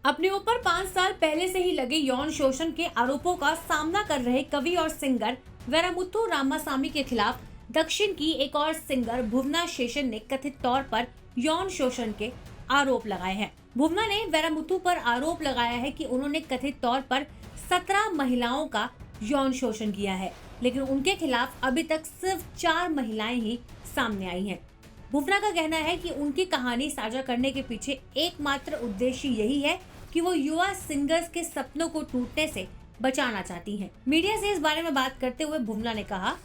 अपने ऊपर 5 साल पहले से ही लगे यौन शोषण के आरोपों का सामना कर रहे कवि और सिंगर वेरामुथु रामासामी के खिलाफ दक्षिण की एक और सिंगर भुवना शेषन ने कथित तौर पर यौन शोषण के आरोप लगाए हैं। भुवना ने वेरामुथु पर आरोप लगाया है कि उन्होंने कथित तौर पर 17 महिलाओं का यौन शोषण किया है, लेकिन उनके खिलाफ अभी तक सिर्फ 4 महिलाएं ही सामने आई हैं। भुवना का कहना है कि उनकी कहानी साझा करने के पीछे एकमात्र उद्देश्य यही है कि वो युवा सिंगर्स के सपनों को टूटने से बचाना चाहती हैं। मीडिया से इस बारे में बात करते हुए भुवना ने कहा,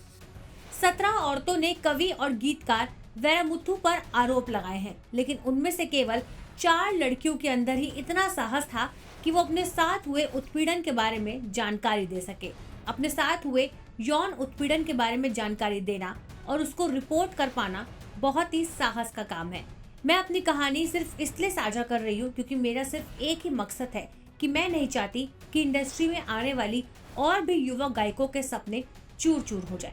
17 औरतों ने कवि और गीतकार वेरामुथु पर आरोप लगाए हैं, लेकिन उनमें से केवल 4 लड़कियों के अंदर ही इतना साहस था कि वो अपने साथ हुए उत्पीड़न के बारे में जानकारी दे सके। अपने साथ हुए यौन उत्पीड़न के बारे में जानकारी देना और उसको रिपोर्ट कर पाना बहुत ही साहस का काम है। मैं अपनी कहानी सिर्फ इसलिए साझा कर रही हूँ क्योंकि मेरा सिर्फ एक ही मकसद है कि मैं नहीं चाहती कि इंडस्ट्री में आने वाली और भी युवा गायकों के सपने चूर चूर हो जाए।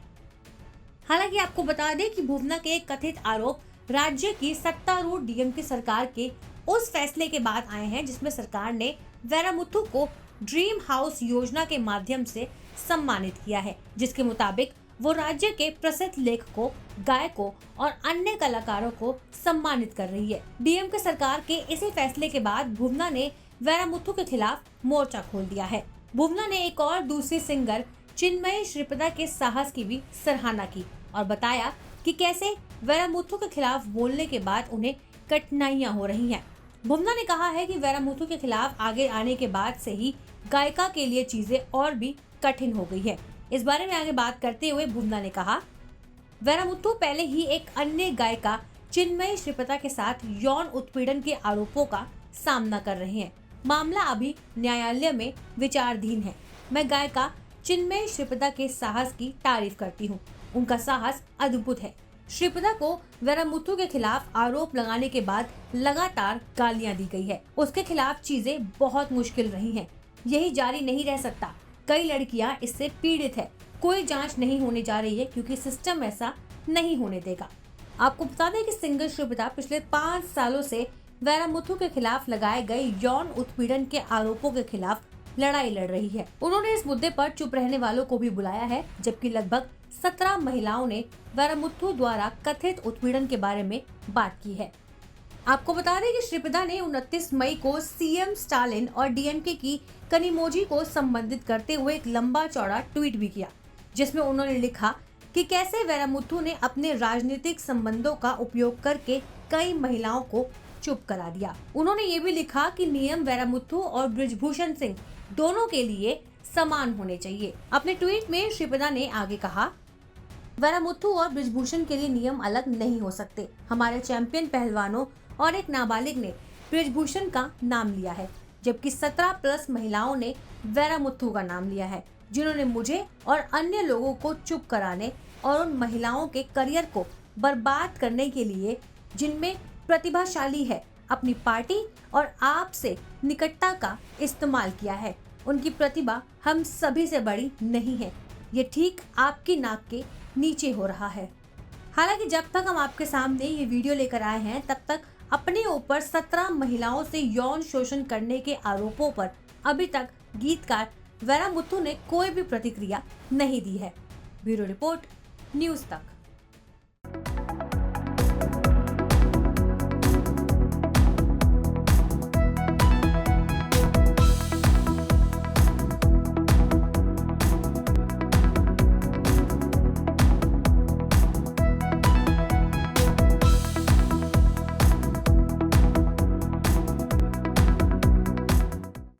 हालांकि आपको बता दें कि भुवना के कथित आरोप राज्य की सत्तारूढ़ डीएमके सरकार के उस फैसले के बाद आए हैं जिसमें सरकार ने वेरामुथु को ड्रीम हाउस योजना के माध्यम से सम्मानित किया है, जिसके मुताबिक वो राज्य के प्रसिद्ध लेखकों, गायकों और अन्य कलाकारों को सम्मानित कर रही है। डीएमके सरकार के इसी फैसले के बाद भुवना ने वेरामुथु के खिलाफ मोर्चा खोल दिया है। भुवना ने एक और दूसरी सिंगर चिन्मयी श्रीपदा के साहस की भी सराहना की और बताया कि कैसे वेरामुथु के खिलाफ बोलने के बाद उन्हें कठिनाइयां हो रही हैं। भुवना ने कहा है कि वेरामुथु के खिलाफ आगे आने के बाद से ही गायिका के लिए चीजें और भी कठिन हो गई है। इस बारे में आगे बात करते हुए भुवना ने कहा, वेरामुथु पहले ही एक अन्य गायिका चिन्मयी श्रीपदा के साथ यौन उत्पीड़न के आरोपों का सामना कर रहे हैं। मामला अभी न्यायालय में विचाराधीन है। मैं गायिका चिन्मयी श्रीपदा के साहस की तारीफ करती हूँ। उनका साहस अद्भुत है। श्रीपदा को वेरामुथु के खिलाफ आरोप लगाने के बाद लगातार गालियां दी गई है। उसके खिलाफ चीजें बहुत मुश्किल रही हैं। यही जारी नहीं रह सकता। कई लड़कियां इससे पीड़ित है। कोई जांच नहीं होने जा रही है क्योंकि सिस्टम ऐसा नहीं होने देगा। आपको बता दें कि सिंगर श्रीपदा पिछले 5 सालों से वेरामुथु के खिलाफ लगाए गए यौन उत्पीड़न के आरोपों के खिलाफ लड़ाई लड़ रही है। उन्होंने इस मुद्दे पर चुप रहने वालों को भी बुलाया है, जबकि लगभग 17 महिलाओं ने वेरामुथु द्वारा कथित उत्पीड़न के बारे में बात की है। आपको बता दें कि श्रीपदा ने 29 मई को सीएम स्टालिन और डीएमके की कनिमोझी को संबोधित करते हुए एक लंबा चौड़ा ट्वीट भी किया, जिसमें उन्होंने लिखा कि कैसे वेरामुथु ने अपने राजनीतिक संबंधों का उपयोग करके कई महिलाओं को चुप करा दिया। उन्होंने ये भी लिखा कि नियम वेरामुथु और बृजभूषण सिंह दोनों के लिए समान होने चाहिए। अपने ट्वीट में श्रीपदा ने आगे कहा, वेरामुथु और बृजभूषण के लिए नियम अलग नहीं हो सकते। हमारे चैंपियन पहलवानों और एक नाबालिग ने बृजभूषण का नाम लिया है, जबकि 17+ महिलाओं ने वेरामुथु का नाम लिया है, जिन्होंने मुझे और अन्य लोगों को चुप कराने और उन महिलाओं के करियर को बर्बाद करने के लिए, जिनमें प्रतिभाशाली है, अपनी पार्टी और आपसे निकटता का इस्तेमाल किया है। उनकी प्रतिभा हम सभी से बड़ी नहीं है। ये ठीक आपकी नाक के नीचे हो रहा है। हालांकि जब तक हम आपके सामने ये वीडियो लेकर आए हैं, तब तक अपने ऊपर 17 महिलाओं से यौन शोषण करने के आरोपों पर अभी तक गीतकार वेरामुथु ने कोई भी प्रतिक्रिया नहीं दी है। ब्यूरो रिपोर्ट, न्यूज़ तक।